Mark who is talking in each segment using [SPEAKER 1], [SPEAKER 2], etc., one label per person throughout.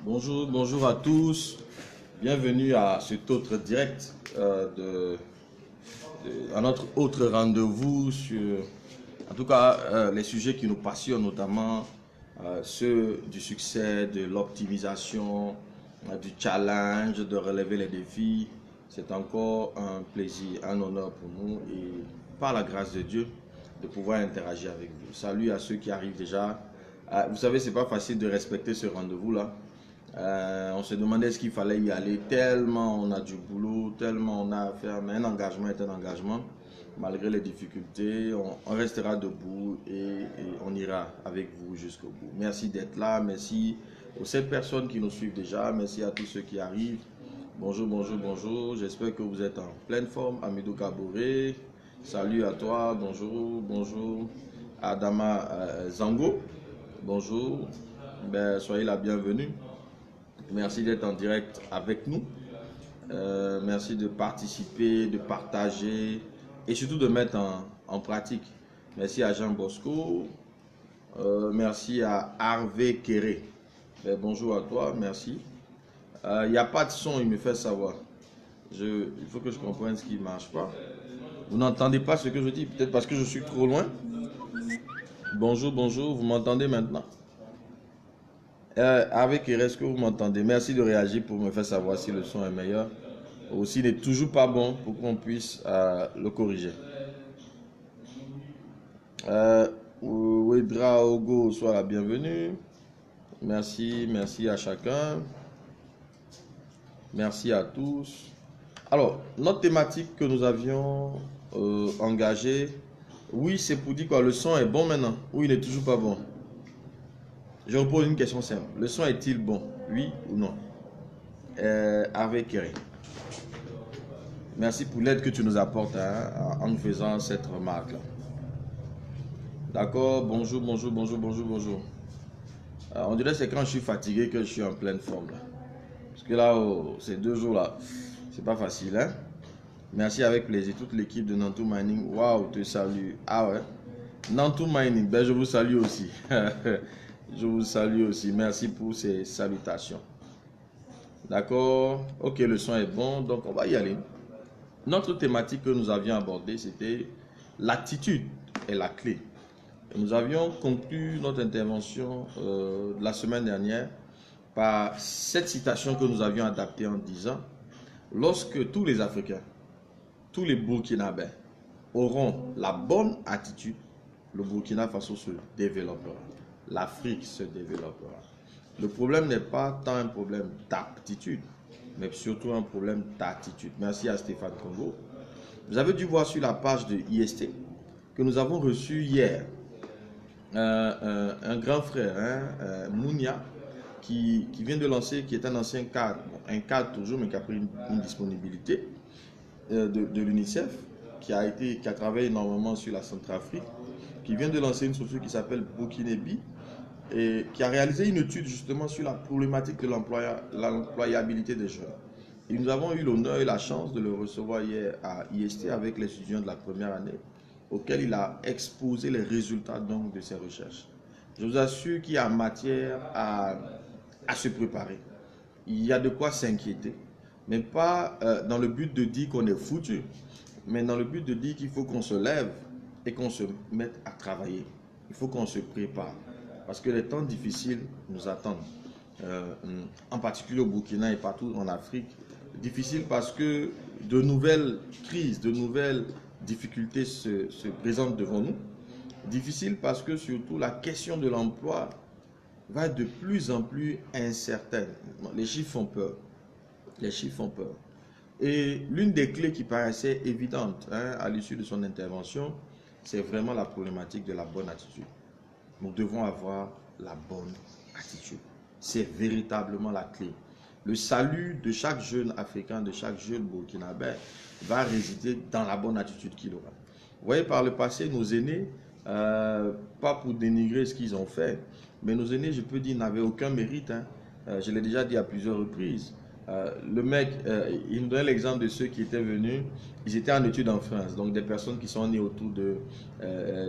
[SPEAKER 1] Bonjour, bonjour à tous. Bienvenue à cet autre direct, à notre autre rendez-vous sur, en tout cas, les sujets qui nous passionnent, notamment ceux du succès, de l'optimisation, du challenge, de relever les défis. C'est encore un plaisir, un honneur pour nous et par la grâce de Dieu de pouvoir interagir avec vous. Salut à ceux qui arrivent déjà. Vous savez, c'est pas facile de respecter ce rendez-vous-là. On se demandait ce qu'il fallait y aller, tellement on a du boulot, tellement on a à faire, mais un engagement est un engagement. Malgré les difficultés, on restera debout et on ira avec vous jusqu'au bout. Merci d'être là, merci aux 7 personnes qui nous suivent déjà, merci à tous ceux qui arrivent. Bonjour, bonjour, bonjour, j'espère que vous êtes en pleine forme. Amidou Kaboré, salut à toi, bonjour, bonjour. Adama Zango, bonjour, soyez la bienvenue. Merci d'être en direct avec nous. Merci de participer, de partager et surtout de mettre en pratique. Merci à Jean Bosco. Merci à Harvey Kéré. Bonjour à toi, merci. Il n'y a pas de son, il me fait savoir. Il faut que je comprenne ce qui ne marche pas. Vous n'entendez pas ce que je dis, peut-être parce que je suis trop loin. Bonjour, bonjour, vous m'entendez maintenant? Avec est-ce que vous m'entendez? Merci de réagir pour me faire savoir si le son est meilleur ou s'il n'est toujours pas bon pour qu'on puisse le corriger. Wedra Ogo, sois la bienvenue. Merci, merci à chacun. Merci à tous. Alors, notre thématique que nous avions engagée, oui, c'est pour dire quoi? Le son est bon maintenant ou il n'est toujours pas bon? Je vous pose une question simple. Le son est-il bon? Oui ou non? Avec Kerry. Merci pour l'aide que tu nous apportes en nous faisant cette remarque-là. D'accord? Bonjour, bonjour, bonjour, bonjour, bonjour. On dirait que c'est quand je suis fatigué que je suis en pleine forme. Là. Parce que là, ces 2 jours-là, c'est pas facile. Hein? Merci avec plaisir. Toute l'équipe de Nantou Mining. Waouh, te salue. Ah ouais? Nantou Mining, je vous salue aussi. Je vous salue aussi. Merci pour ces salutations. D'accord. Ok, le son est bon. Donc, on va y aller. Notre thématique que nous avions abordée, c'était l'attitude est la clé. Et nous avions conclu notre intervention de la semaine dernière par cette citation que nous avions adaptée en disant « Lorsque tous les Africains, tous les Burkinabés auront la bonne attitude, le Burkina Faso se développera. L'Afrique se développera. » Le problème n'est pas tant un problème d'aptitude, mais surtout un problème d'attitude. Merci à Stéphane Congo. Vous avez dû voir sur la page de IST que nous avons reçu hier un grand frère, Mounia, qui vient de lancer, qui est un ancien cadre, un cadre toujours, mais qui a pris une disponibilité de l'UNICEF, qui a travaillé énormément sur la Centrafrique, qui vient de lancer une structure qui s'appelle Burkinebi, et qui a réalisé une étude justement sur la problématique de l'employabilité des jeunes. Et nous avons eu l'honneur et la chance de le recevoir hier à IST avec les étudiants de la première année, auquel il a exposé les résultats donc de ses recherches. Je vous assure qu'il y a matière à se préparer. Il y a de quoi s'inquiéter, mais pas dans le but de dire qu'on est foutu, mais dans le but de dire qu'il faut qu'on se lève et qu'on se mette à travailler. Il faut qu'on se prépare. Parce que les temps difficiles nous attendent, en particulier au Burkina et partout en Afrique. Difficile parce que de nouvelles crises, de nouvelles difficultés se présentent devant nous. Difficile parce que surtout la question de l'emploi va être de plus en plus incertaine. Les chiffres font peur. Les chiffres font peur. Et l'une des clés qui paraissait évidente à l'issue de son intervention, c'est vraiment la problématique de la bonne attitude. Nous devons avoir la bonne attitude. C'est véritablement la clé. Le salut de chaque jeune Africain, de chaque jeune Burkinabé va résider dans la bonne attitude qu'il aura. Vous voyez, par le passé, nos aînés, pas pour dénigrer ce qu'ils ont fait, mais nos aînés, je peux dire, n'avaient aucun mérite. Je l'ai déjà dit à plusieurs reprises. Le mec, il nous donnait l'exemple de ceux qui étaient venus, ils étaient en études en France, donc des personnes qui sont nées autour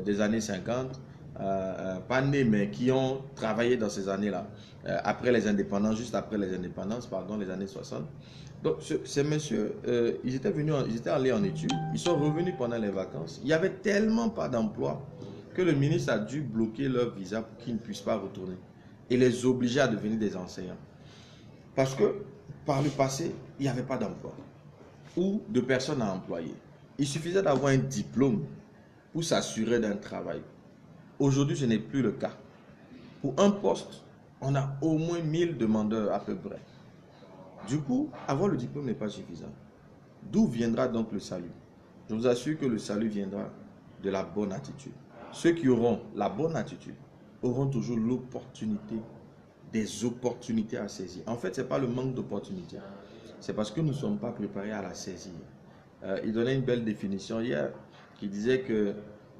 [SPEAKER 1] des années 50. pas nés, mais qui ont travaillé dans ces années-là, après les indépendances, juste après les indépendances, pardon, les années 60. Donc, ces messieurs, ils étaient allés en études, ils sont revenus pendant les vacances. Il n'y avait tellement pas d'emploi que le ministre a dû bloquer leur visa pour qu'ils ne puissent pas retourner et les obliger à devenir des enseignants. Parce que par le passé, il n'y avait pas d'emploi ou de personnes à employer. Il suffisait d'avoir un diplôme pour s'assurer d'un travail. Aujourd'hui, ce n'est plus le cas. Pour un poste, on a au moins 1000 demandeurs à peu près. Du coup, avoir le diplôme n'est pas suffisant. D'où viendra donc le salut? Je vous assure que le salut viendra de la bonne attitude. Ceux qui auront la bonne attitude auront toujours l'opportunité, des opportunités à saisir. En fait, ce n'est pas le manque d'opportunités. C'est parce que nous ne sommes pas préparés à la saisir. Il donnait une belle définition hier qui disait que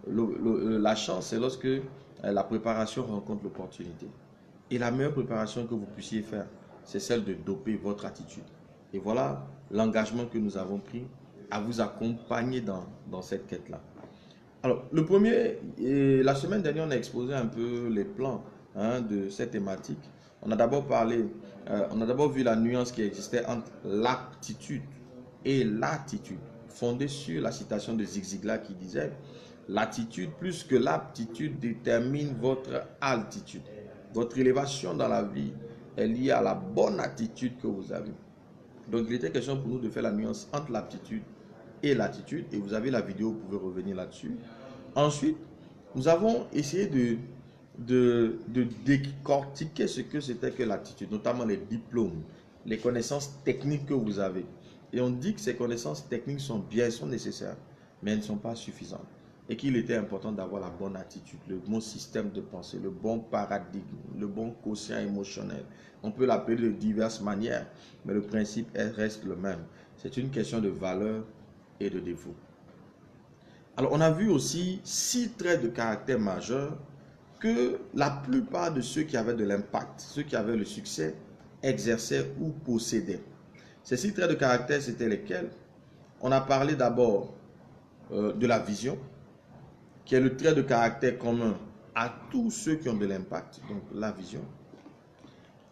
[SPEAKER 1] la chance, c'est lorsque la préparation rencontre l'opportunité. Et la meilleure préparation que vous puissiez faire, c'est celle de doper votre attitude. Et voilà l'engagement que nous avons pris à vous accompagner dans cette quête-là. Alors, le premier, la semaine dernière, on a exposé un peu les plans de cette thématique. On a d'abord parlé, on a d'abord vu la nuance qui existait entre l'aptitude et l'attitude, fondée sur la citation de Zig Ziglar qui disait « L'attitude plus que l'aptitude détermine votre altitude. Votre élévation dans la vie est liée à la bonne attitude que vous avez. » Donc, il était question pour nous de faire la nuance entre l'aptitude et l'attitude. Et vous avez la vidéo, vous pouvez revenir là-dessus. Ensuite, nous avons essayé de décortiquer ce que c'était que l'attitude, notamment les diplômes, les connaissances techniques que vous avez. Et on dit que ces connaissances techniques sont bien, sont nécessaires, mais elles ne sont pas suffisantes. Et qu'il était important d'avoir la bonne attitude, le bon système de pensée, le bon paradigme, le bon quotient émotionnel. On peut l'appeler de diverses manières, mais le principe reste le même. C'est une question de valeur et de défaut. Alors, on a vu aussi 6 traits de caractère majeurs que la plupart de ceux qui avaient de l'impact, ceux qui avaient le succès, exerçaient ou possédaient. Ces 6 traits de caractère, c'était lesquels? On a parlé d'abord de la vision, qui est le trait de caractère commun à tous ceux qui ont de l'impact, donc la vision.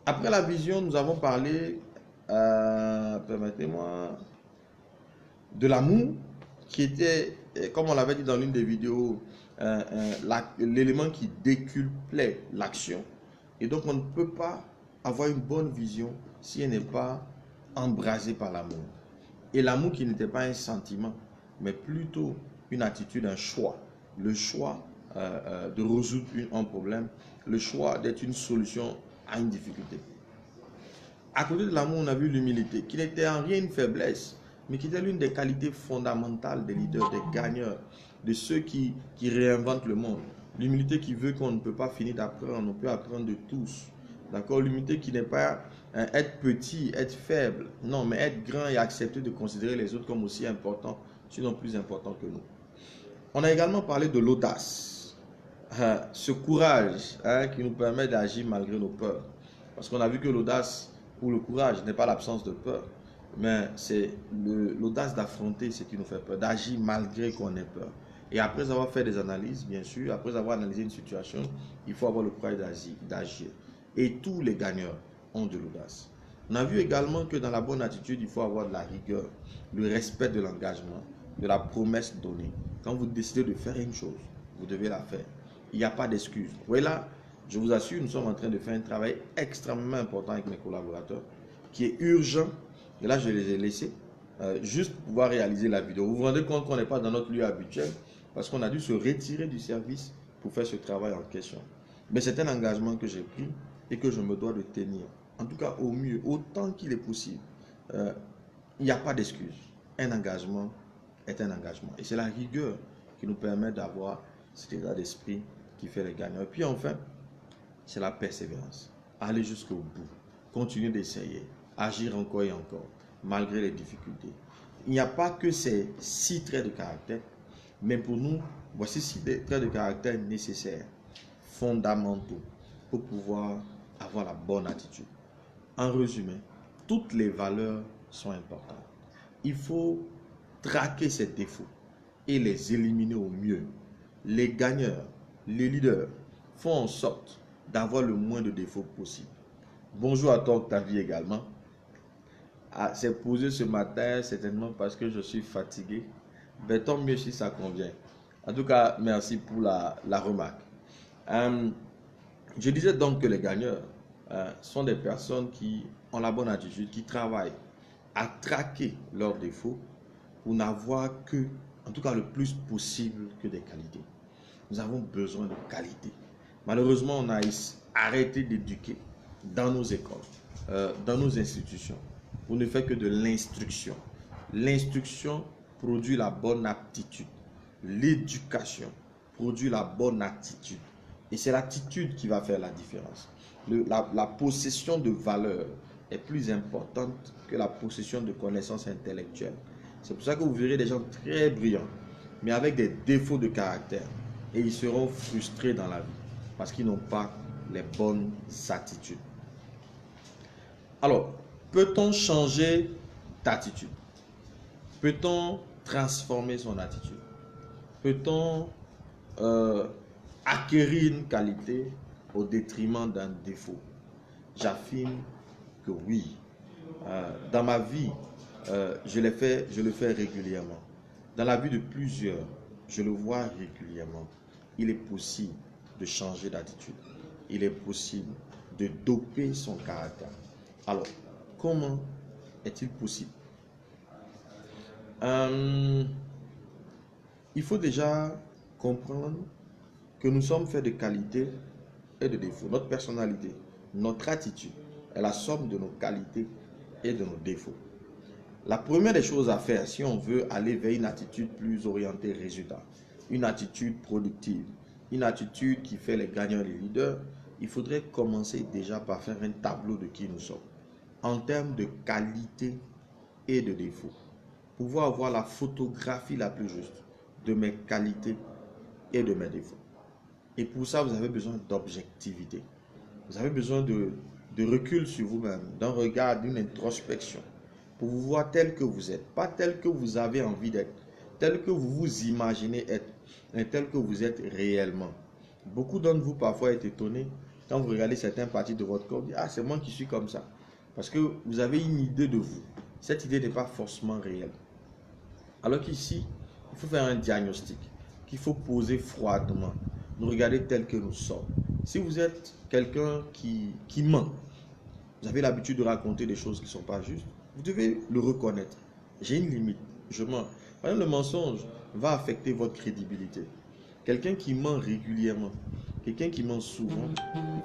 [SPEAKER 1] Après la vision, nous avons parlé, permettez-moi, de l'amour, qui était, comme on l'avait dit dans l'une des vidéos, l'élément qui décuplait l'action. Et donc, on ne peut pas avoir une bonne vision si elle n'est pas embrasée par l'amour. Et l'amour qui n'était pas un sentiment, mais plutôt une attitude, un choix. Le choix de résoudre un problème, le choix d'être une solution à une difficulté. À côté de l'amour, on a vu l'humilité, qui n'était en rien une faiblesse, mais qui était l'une des qualités fondamentales des leaders, des gagneurs, de ceux qui réinventent le monde. L'humilité qui veut qu'on ne peut pas finir d'apprendre, on peut apprendre de tous. D'accord? L'humilité qui n'est pas être petit, être faible, non, mais être grand et accepter de considérer les autres comme aussi importants, sinon plus importants que nous. On a également parlé de l'audace, ce courage qui nous permet d'agir malgré nos peurs. Parce qu'on a vu que l'audace ou le courage n'est pas l'absence de peur, mais c'est l'audace d'affronter ce qui nous fait peur, d'agir malgré qu'on ait peur. Et après avoir fait des analyses, bien sûr, après avoir analysé une situation, il faut avoir le courage d'agir. Et tous les gagneurs ont de l'audace. On a vu également que dans la bonne attitude, il faut avoir de la rigueur, le respect de l'engagement, de la promesse donnée. Quand vous décidez de faire une chose, vous devez la faire. Il n'y a pas d'excuse. Vous voyez là, je vous assure, nous sommes en train de faire un travail extrêmement important avec mes collaborateurs, qui est urgent. Et là, je les ai laissés juste pour pouvoir réaliser la vidéo. Vous vous rendez compte qu'on n'est pas dans notre lieu habituel parce qu'on a dû se retirer du service pour faire ce travail en question. Mais c'est un engagement que j'ai pris et que je me dois de tenir. En tout cas, au mieux, autant qu'il est possible. Il n'y a pas d'excuse. Un engagement est un engagement. Et c'est la rigueur qui nous permet d'avoir cet état d'esprit qui fait les gagnants. Et puis enfin, c'est la persévérance. Aller jusqu'au bout. Continuer d'essayer. Agir encore et encore, malgré les difficultés. Il n'y a pas que ces 6 traits de caractère, mais pour nous, voici 6 traits de caractère nécessaires, fondamentaux, pour pouvoir avoir la bonne attitude. En résumé, toutes les valeurs sont importantes. Il faut traquer ces défauts et les éliminer au mieux. Les gagneurs les leaders font en sorte d'avoir le moins de défauts possible. Bonjour à toi Octavie également. Ah, c'est posé ce matin certainement parce que je suis fatigué. Ben, tant mieux si ça convient. En tout cas, merci pour la remarque. Je disais donc que les gagneurs sont des personnes qui ont la bonne attitude, qui travaillent à traquer leurs défauts pour n'avoir que, en tout cas le plus possible, que des qualités. Nous avons besoin de qualité. Malheureusement, on a arrêté d'éduquer dans nos écoles, dans nos institutions. On ne fait que de l'instruction. L'instruction produit la bonne aptitude. L'éducation produit la bonne attitude. Et c'est l'attitude qui va faire la différence. La possession de valeurs est plus importante que la possession de connaissances intellectuelles. C'est pour ça que vous verrez des gens très brillants, mais avec des défauts de caractère. Et ils seront frustrés dans la vie parce qu'ils n'ont pas les bonnes attitudes. Alors, peut-on changer d'attitude? Peut-on transformer son attitude? Peut-on acquérir une qualité au détriment d'un défaut? J'affirme que oui. Dans ma vie, je le fais régulièrement. Dans la vie de plusieurs, je le vois régulièrement. Il est possible de changer d'attitude. Il est possible de doper son caractère. Alors, comment est-il possible? Il faut déjà comprendre que nous sommes faits de qualités et de défauts. Notre personnalité, notre attitude est la somme de nos qualités et de nos défauts. La première des choses à faire si on veut aller vers une attitude plus orientée résultat, une attitude productive, une attitude qui fait les gagnants et les leaders, il faudrait commencer déjà par faire un tableau de qui nous sommes en termes de qualité et de défauts. Pouvoir avoir la photographie la plus juste de mes qualités et de mes défauts. Et pour ça, vous avez besoin d'objectivité. Vous avez besoin de recul sur vous-même, d'un regard, d'une introspection, pour vous voir tel que vous êtes, pas tel que vous avez envie d'être, tel que vous vous imaginez être, mais tel que vous êtes réellement. Beaucoup d'entre vous parfois êtes étonnés quand vous regardez certaines parties de votre corps, vous dites, ah, c'est moi qui suis comme ça. Parce que vous avez une idée de vous. Cette idée n'est pas forcément réelle. Alors qu'ici, il faut faire un diagnostic qu'il faut poser froidement. Nous regarder tel que nous sommes. Si vous êtes quelqu'un qui ment, vous avez l'habitude de raconter des choses qui ne sont pas justes, vous devez le reconnaître. J'ai une limite, je mens. Par exemple, le mensonge va affecter votre crédibilité. Quelqu'un qui ment régulièrement, quelqu'un qui ment souvent,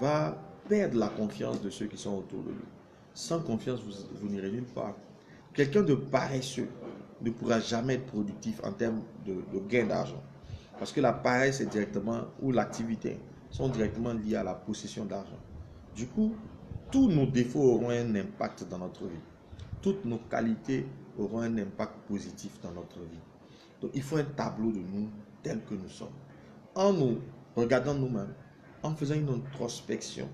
[SPEAKER 1] va perdre la confiance de ceux qui sont autour de lui. Sans confiance, vous n'irez nulle part. Quelqu'un de paresseux ne pourra jamais être productif en termes de gain d'argent. Parce que la paresse est directement, ou l'activité, sont directement liées à la possession d'argent. Du coup, tous nos défauts auront un impact dans notre vie. Toutes nos qualités auront un impact positif dans notre vie. Donc, il faut un tableau de nous tel que nous sommes. En nous regardant nous-mêmes, en faisant une introspection.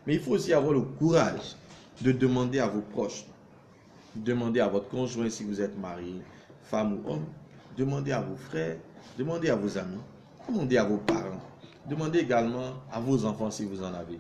[SPEAKER 1] Mais il faut aussi avoir le courage de demander à vos proches, demandez à votre conjoint si vous êtes marié, femme ou homme, demandez à vos frères, demandez à vos amis, demandez à vos parents, demandez également à vos enfants si vous en avez.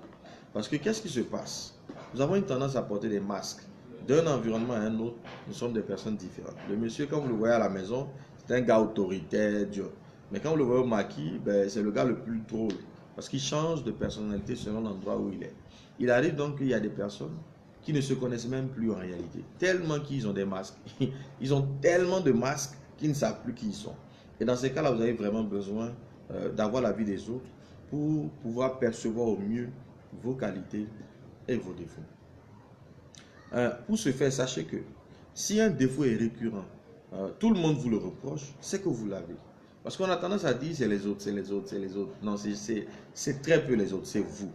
[SPEAKER 1] Parce que qu'est-ce qui se passe? Nous avons une tendance à porter des masques. D'un environnement à un autre, nous sommes des personnes différentes. Le monsieur, quand vous le voyez à la maison, c'est un gars autoritaire, dur. Mais quand vous le voyez au maquis, c'est le gars le plus drôle. Parce qu'il change de personnalité selon l'endroit où il est. Il arrive donc qu'il y a des personnes qui ne se connaissent même plus en réalité. Tellement qu'ils ont des masques. Ils ont tellement de masques qu'ils ne savent plus qui ils sont. Et dans ces cas-là, vous avez vraiment besoin d'avoir l'avis des autres pour pouvoir percevoir au mieux vos qualités et vos défauts. Pour ce faire, sachez que si un défaut est récurrent, tout le monde vous le reproche, c'est que vous l'avez. Parce qu'on a tendance à dire c'est les autres, c'est les autres, c'est les autres. Non, c'est très peu les autres, c'est vous.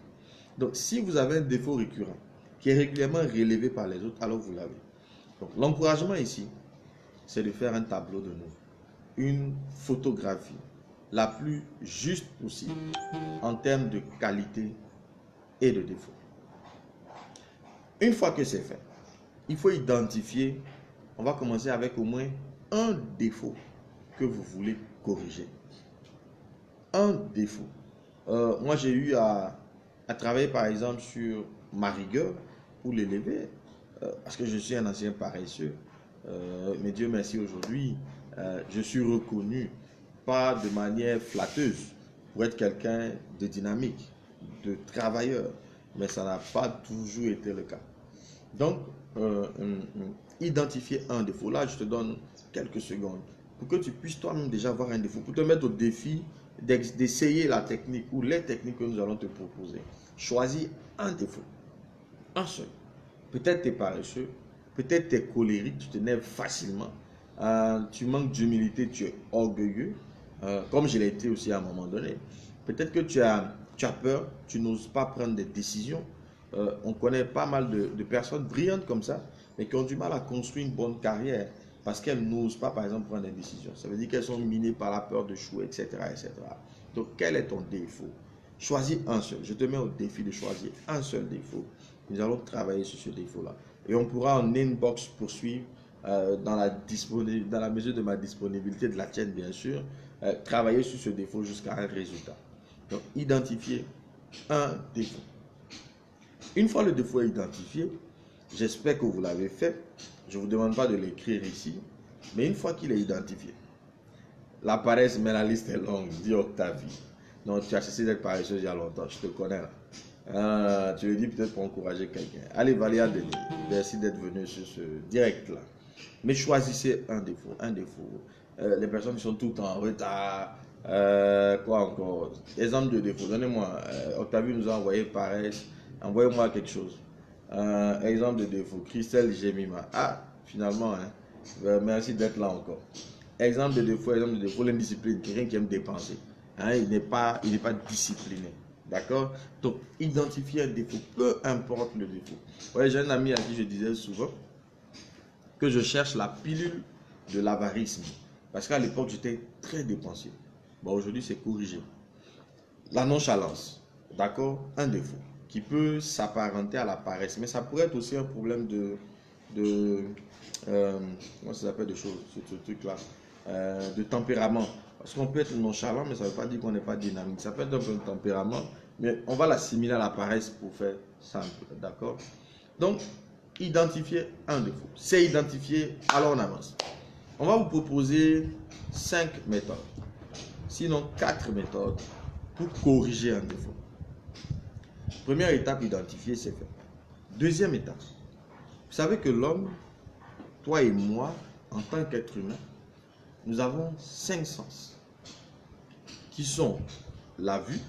[SPEAKER 1] Donc si vous avez un défaut récurrent qui est régulièrement relevé par les autres, alors vous l'avez. Donc l'encouragement ici, c'est de faire un tableau de nous, une photographie la plus juste possible en termes de qualité et de défaut. Une fois que c'est fait, il faut identifier, on va commencer avec au moins un défaut que vous voulez corriger. Un défaut. Moi, j'ai eu à travailler, par exemple, sur ma rigueur pour l'élever, parce que je suis un ancien paresseux. Mais Dieu merci, aujourd'hui, je suis reconnu, pas de manière flatteuse, pour être quelqu'un de dynamique, de travailleur. Mais ça n'a pas toujours été le cas. Donc, identifier un défaut. Là, je te donne quelques secondes pour que tu puisses toi-même déjà avoir un défaut, pour te mettre au défi d'essayer la technique ou les techniques que nous allons te proposer. Choisis un défaut, un seul. Peut-être tu es paresseux, peut-être tu es colérique, tu t'énerves facilement, tu manques d'humilité, tu es orgueilleux, comme je l'ai été aussi à un moment donné. Peut-être que tu as peur, tu n'oses pas prendre des décisions. On connaît pas mal de personnes brillantes comme ça, mais qui ont du mal à construire une bonne carrière parce qu'elles n'osent pas, par exemple, prendre des décisions. Ça veut dire qu'elles sont minées par la peur de échouer, etc., etc. Donc, quel est ton défaut? Choisis un seul. Je te mets au défi de choisir un seul défaut. Nous allons travailler sur ce défaut-là. Et on pourra en inbox poursuivre dans la mesure de ma disponibilité, de la tienne, bien sûr, travailler sur ce défaut jusqu'à un résultat. Donc, identifier un défaut. Une fois le défaut identifié, j'espère que vous l'avez fait. Je ne vous demande pas de l'écrire ici, mais une fois qu'il est identifié, la paresse, mais la liste est longue, dit Octavie. Non, tu as cessé d'être paresseux il y a longtemps, je te connais là. Tu le dis peut-être pour encourager quelqu'un. Allez, Valéa Denis, merci d'être venu sur ce direct-là. Mais choisissez un défaut, un défaut. Les personnes qui sont tout le temps en retard, quoi encore? Exemple de défaut, donnez-moi. Octavie nous a envoyé paresse. Envoyez-moi quelque chose. Exemple de défaut. Christelle Gemima. Ah, finalement, hein. Merci d'être là encore. Exemple de défaut, l'indiscipline. Quelqu'un qui aime dépenser. Hein, il n'est pas discipliné. D'accord? Donc, identifier un défaut, peu importe le défaut. Ouais, j'ai un ami à qui je disais souvent que je cherche la pilule de l'avarisme. Parce qu'à l'époque, j'étais très dépensier. Bon, aujourd'hui, c'est corrigé. La nonchalance. D'accord? Un défaut qui peut s'apparenter à la paresse. Mais ça pourrait être aussi un problème comment ça s'appelle de choses, ce truc-là, de tempérament. Parce qu'on peut être nonchalant, mais ça ne veut pas dire qu'on n'est pas dynamique. Ça peut être un peu de tempérament, mais on va l'assimiler à la paresse pour faire simple. D'accord? Donc, identifier un défaut. C'est identifié, alors on avance. On va vous proposer 5 méthodes, sinon 4 méthodes pour corriger un défaut. Première étape, identifier, c'est fait. Deuxième étape, vous savez que l'homme, toi et moi, en tant qu'être humain, nous avons 5 sens qui sont la vue,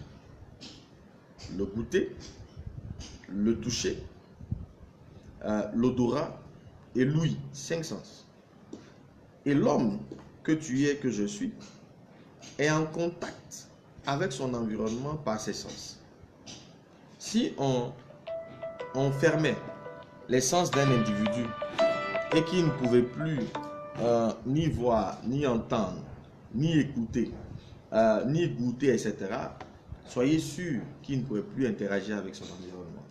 [SPEAKER 1] le goûter, le toucher, l'odorat et l'ouïe. 5 sens. Et l'homme que tu es, que je suis, est en contact avec son environnement par ses sens. Si on fermait les sens d'un individu et qu'il ne pouvait plus ni voir, ni entendre, ni écouter, ni goûter, etc., soyez sûr qu'il ne pouvait plus interagir avec son environnement.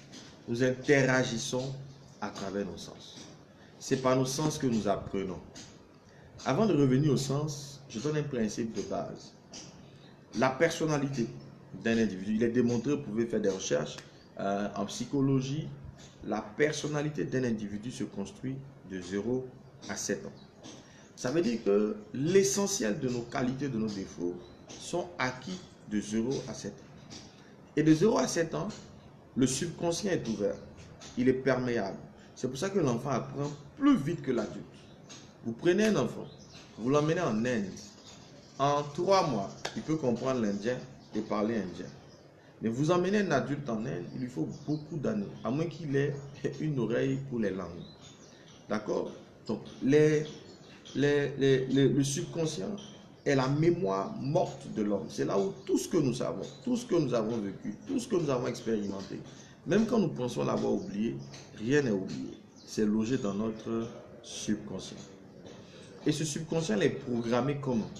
[SPEAKER 1] Nous interagissons à travers nos sens. C'est par nos sens que nous apprenons. Avant de revenir au sens, je donne un principe de base. La personnalité d'un individu, il est démontré, vous pouvez faire des recherches en psychologie, la personnalité d'un individu se construit de 0 à 7 ans. Ça veut dire que l'essentiel de nos qualités, de nos défauts, sont acquis de 0 à 7 ans. Et de 0 à 7 ans, le subconscient est ouvert, il est perméable. C'est pour ça que l'enfant apprend plus vite que l'adulte. Vous prenez un enfant, vous l'emmenez en Inde. En 3 mois, il peut comprendre l'indien et parler indien. Mais vous emmenez un adulte en Inde, il lui faut beaucoup d'années, à moins qu'il ait une oreille pour les langues. D'accord? Donc, le subconscient est la mémoire morte de l'homme. C'est là où tout ce que nous savons, tout ce que nous avons vécu, tout ce que nous avons expérimenté, même quand nous pensons l'avoir oublié, rien n'est oublié. C'est logé dans notre subconscient. Et ce subconscient est programmé comment?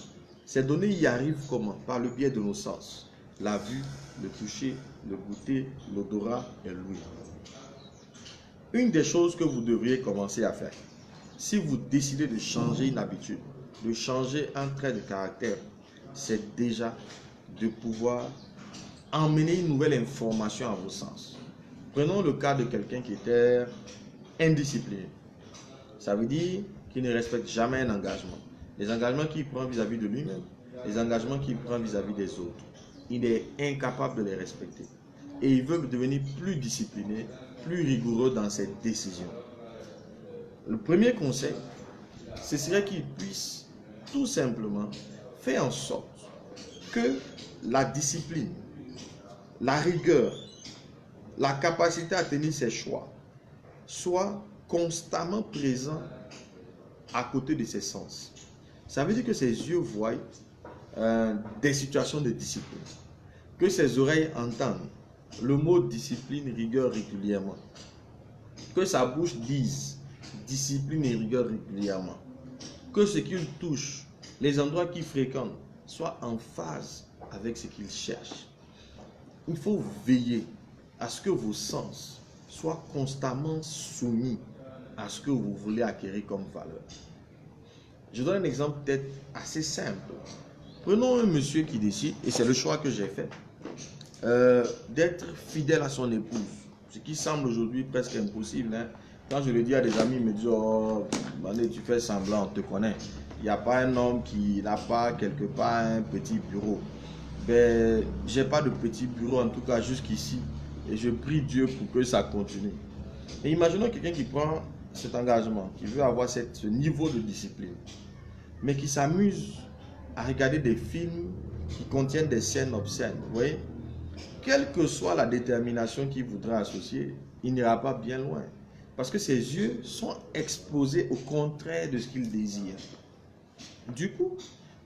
[SPEAKER 1] Ces données y arrivent comment? Par le biais de nos sens. La vue, le toucher, le goûter, l'odorat et l'ouïe. Une des choses que vous devriez commencer à faire, si vous décidez de changer une habitude, de changer un trait de caractère, c'est déjà de pouvoir emmener une nouvelle information à vos sens. Prenons le cas de quelqu'un qui était indiscipliné. Ça veut dire qu'il ne respecte jamais un engagement. Les engagements qu'il prend vis-à-vis de lui-même, les engagements qu'il prend vis-à-vis des autres. Il est incapable de les respecter. Et il veut devenir plus discipliné, plus rigoureux dans ses décisions. Le premier conseil, ce serait qu'il puisse tout simplement faire en sorte que la discipline, la rigueur, la capacité à tenir ses choix soit constamment présent à côté de ses sens. Ça veut dire que ses yeux voient des situations de discipline, que ses oreilles entendent le mot discipline, rigueur régulièrement, que sa bouche dise discipline et rigueur régulièrement, que ce qu'il touche, les endroits qu'il fréquente, soient en phase avec ce qu'il cherche. Il faut veiller à ce que vos sens soient constamment soumis à ce que vous voulez acquérir comme valeur. Je donne un exemple peut-être assez simple. Prenons un monsieur qui décide, et c'est le choix que j'ai fait, d'être fidèle à son épouse. Ce qui semble aujourd'hui presque impossible. Hein. Quand je le dis à des amis, ils me disent « Oh, tu fais semblant, on te connaît. » Il n'y a pas un homme qui n'a pas quelque part un petit bureau. Ben, j'ai pas de petit bureau, en tout cas jusqu'ici. Et je prie Dieu pour que ça continue. Et imaginons quelqu'un qui prend cet engagement, qui veut avoir ce niveau de discipline, mais qui s'amuse à regarder des films qui contiennent des scènes obscènes. Vous voyez? Quelle que soit la détermination qu'il voudra associer, il n'ira pas bien loin. Parce que ses yeux sont exposés au contraire de ce qu'il désire. Du coup,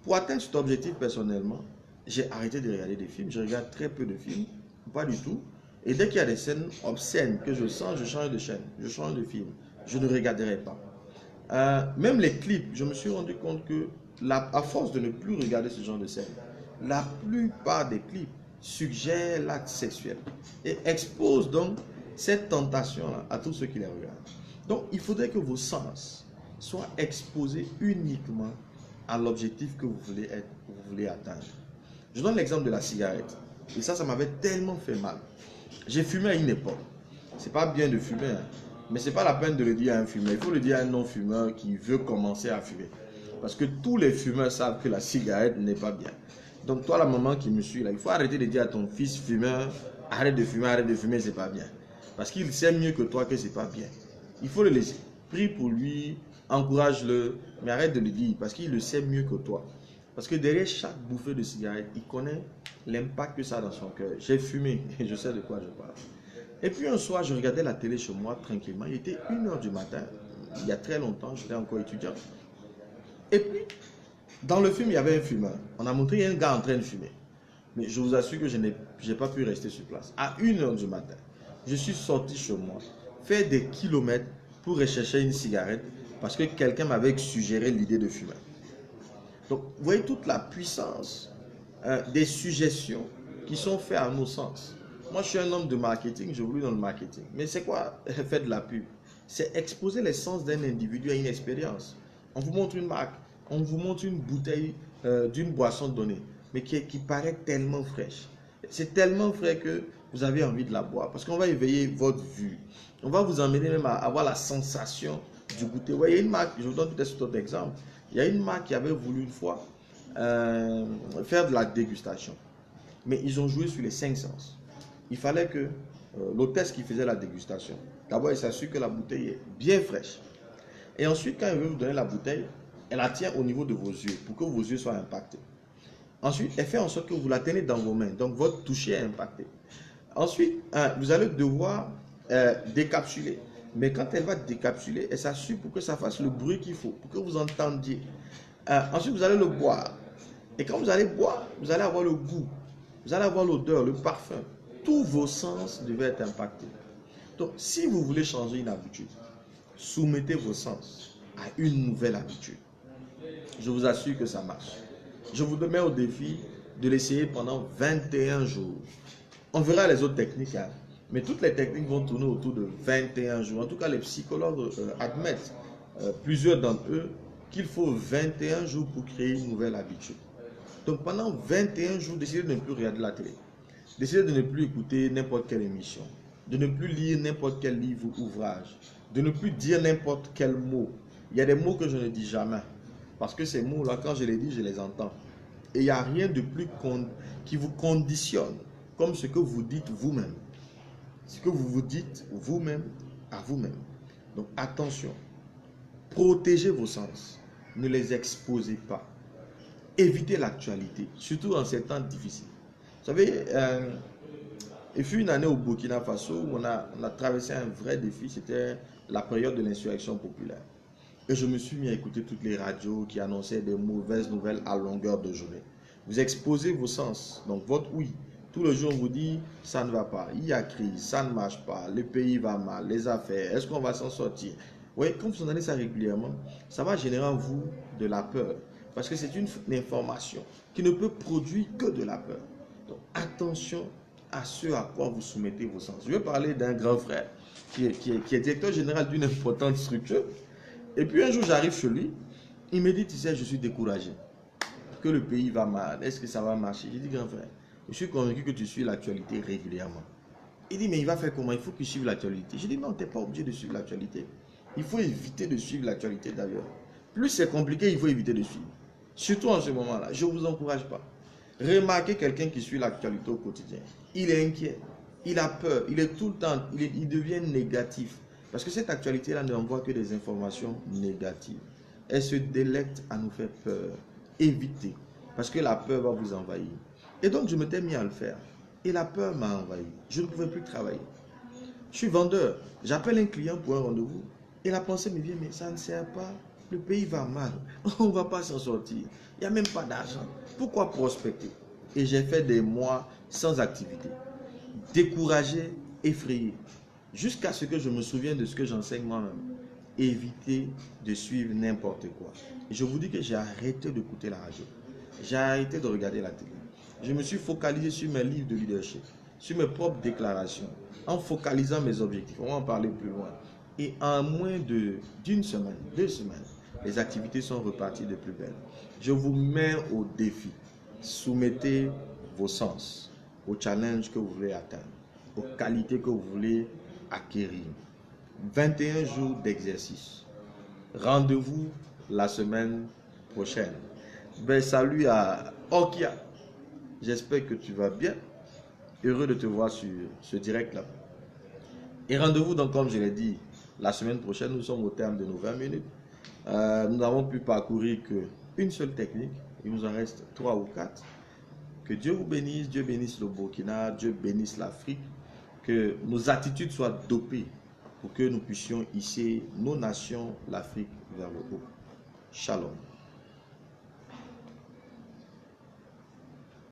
[SPEAKER 1] pour atteindre cet objectif personnellement, j'ai arrêté de regarder des films. Je regarde très peu de films, pas du tout. Et dès qu'il y a des scènes obscènes que je sens, je change de chaîne, je change de film. Je ne regarderai pas. Même les clips, je me suis rendu compte que, à force de ne plus regarder ce genre de scènes, la plupart des clips suggèrent l'acte sexuel et exposent donc cette tentation-là à tous ceux qui les regardent. Donc, il faudrait que vos sens soient exposés uniquement à l'objectif que vous voulez atteindre. Je donne l'exemple de la cigarette. Et ça m'avait tellement fait mal. J'ai fumé à une époque. C'est pas bien de fumer, hein, mais c'est pas la peine de le dire à un fumeur. Il faut le dire à un non-fumeur qui veut commencer à fumer. Parce que tous les fumeurs savent que la cigarette n'est pas bien. Donc toi, la maman qui me suit là, il faut arrêter de dire à ton fils fumeur, arrête de fumer, c'est pas bien. Parce qu'il sait mieux que toi que c'est pas bien. Il faut le laisser. Prie pour lui, encourage-le, mais arrête de le dire parce qu'il le sait mieux que toi. Parce que derrière chaque bouffée de cigarette, il connaît l'impact que ça a dans son cœur. J'ai fumé et je sais de quoi je parle. Et puis un soir, je regardais la télé chez moi tranquillement. Il était 1h du matin, il y a très longtemps, j'étais encore étudiant. Et puis, dans le film, il y avait un fumeur. On a montré un gars en train de fumer. Mais je vous assure que je n'ai pas pu rester sur place. À 1h du matin, je suis sorti chez moi, faire des kilomètres pour rechercher une cigarette parce que quelqu'un m'avait suggéré l'idée de fumer. Donc, vous voyez toute la puissance des suggestions qui sont faites à nos sens. Moi, je suis un homme de marketing, je voulais dans le marketing. Mais c'est quoi faire de la pub? C'est exposer les sens d'un individu à une expérience. On vous montre une marque, on vous montre une bouteille d'une boisson donnée, mais qui paraît tellement fraîche. C'est tellement frais que vous avez envie de la boire parce qu'on va éveiller votre vue. On va vous emmener même à avoir la sensation du goûter. Vous voyez une marque, je vous donne peut-être cet autre exemple. Il y a une marque qui avait voulu une fois faire de la dégustation. Mais ils ont joué sur les 5 sens. Il fallait que l'hôtesse qui faisait la dégustation, d'abord elle s'assure que la bouteille est bien fraîche. Et ensuite, quand elle veut vous donner la bouteille, elle la tient au niveau de vos yeux pour que vos yeux soient impactés. Ensuite, elle fait en sorte que vous la tenez dans vos mains. Donc, votre toucher est impacté. Ensuite, vous allez devoir décapsuler. Mais quand elle va décapsuler, elle s'assure pour que ça fasse le bruit qu'il faut, pour que vous entendiez. Ensuite, vous allez le boire. Et quand vous allez boire, vous allez avoir le goût. Vous allez avoir l'odeur, le parfum. Tous vos sens devaient être impactés. Donc, si vous voulez changer une habitude, soumettez vos sens à une nouvelle habitude. Je vous assure que ça marche. Je vous mets au défi de l'essayer pendant 21 jours. On verra les autres techniques, hein, mais toutes les techniques vont tourner autour de 21 jours. En tout cas, les psychologues admettent, plusieurs d'entre eux, qu'il faut 21 jours pour créer une nouvelle habitude. Donc pendant 21 jours, décidez de ne plus regarder la télé. Décidez de ne plus écouter n'importe quelle émission, de ne plus lire n'importe quel livre ou ouvrage, de ne plus dire n'importe quel mot. Il y a des mots que je ne dis jamais, parce que ces mots-là, quand je les dis, je les entends. Et il n'y a rien de plus qui vous conditionne comme ce que vous dites vous-même. Ce que vous vous dites vous-même à vous-même. Donc attention, protégez vos sens, ne les exposez pas. Évitez l'actualité, surtout en ces temps difficiles. Vous savez, il fut une année au Burkina Faso où on a traversé un vrai défi, c'était la période de l'insurrection populaire. Et je me suis mis à écouter toutes les radios qui annonçaient des mauvaises nouvelles à longueur de journée. Vous exposez vos sens, donc votre oui. Tout le jour, on vous dit, ça ne va pas, il y a crise, ça ne marche pas, le pays va mal, les affaires, est-ce qu'on va s'en sortir? Oui, quand vous entendez ça régulièrement, ça va générer en vous de la peur. Parce que c'est une information qui ne peut produire que de la peur. Donc attention à ce à quoi vous soumettez vos sens. Je vais parler d'un grand frère qui est directeur général d'une importante structure. Et puis un jour, j'arrive chez lui, il me dit, tu sais, je suis découragé, que le pays va mal, est-ce que ça va marcher? J'ai dit, grand frère, je suis convaincu que tu suis l'actualité régulièrement. Il dit, mais il va faire comment? Il faut qu'il suive l'actualité. J'ai dit, non, tu n'es pas obligé de suivre l'actualité. Il faut éviter de suivre l'actualité d'ailleurs. Plus c'est compliqué, il faut éviter de suivre. Surtout en ce moment-là, je ne vous encourage pas. Remarquez quelqu'un qui suit l'actualité au quotidien. Il est inquiet, il a peur, il est tout le temps, il devient négatif. Parce que cette actualité-là n'envoie que des informations négatives. Elle se délecte à nous faire peur. Évitez, parce que la peur va vous envahir. Et donc je m'étais mis à le faire. Et la peur m'a envahi. Je ne pouvais plus travailler. Je suis vendeur. J'appelle un client pour un rendez-vous. Et la pensée me vient, mais ça ne sert pas. Le pays va mal. On ne va pas s'en sortir. Il n'y a même pas d'argent. Pourquoi prospecter? Et j'ai fait des mois sans activité. Découragé, effrayé. Jusqu'à ce que je me souvienne de ce que j'enseigne moi-même. Évitez de suivre n'importe quoi. Et je vous dis que j'ai arrêté d'écouter la radio. J'ai arrêté de regarder la télé. Je me suis focalisé sur mes livres de leadership, sur mes propres déclarations, en focalisant mes objectifs. On va en parler plus loin. Et en moins d'une semaine, 2 semaines, les activités sont reparties de plus belle. Je vous mets au défi. Soumettez vos sens aux challenges que vous voulez atteindre, aux qualités que vous voulez acquérir. 21 jours d'exercice. Rendez-vous la semaine prochaine. Ben, salut à Okia. J'espère que tu vas bien. Heureux de te voir sur ce direct-là. Et rendez-vous donc, comme je l'ai dit, la semaine prochaine. Nous sommes au terme de nos 20 minutes. Nous n'avons pu parcourir qu'une seule technique. Il nous en reste 3 ou 4. Que Dieu vous bénisse. Dieu bénisse le Burkina. Dieu bénisse l'Afrique. Que nos attitudes soient dopées pour que nous puissions hisser nos nations, l'Afrique, vers le haut. Shalom.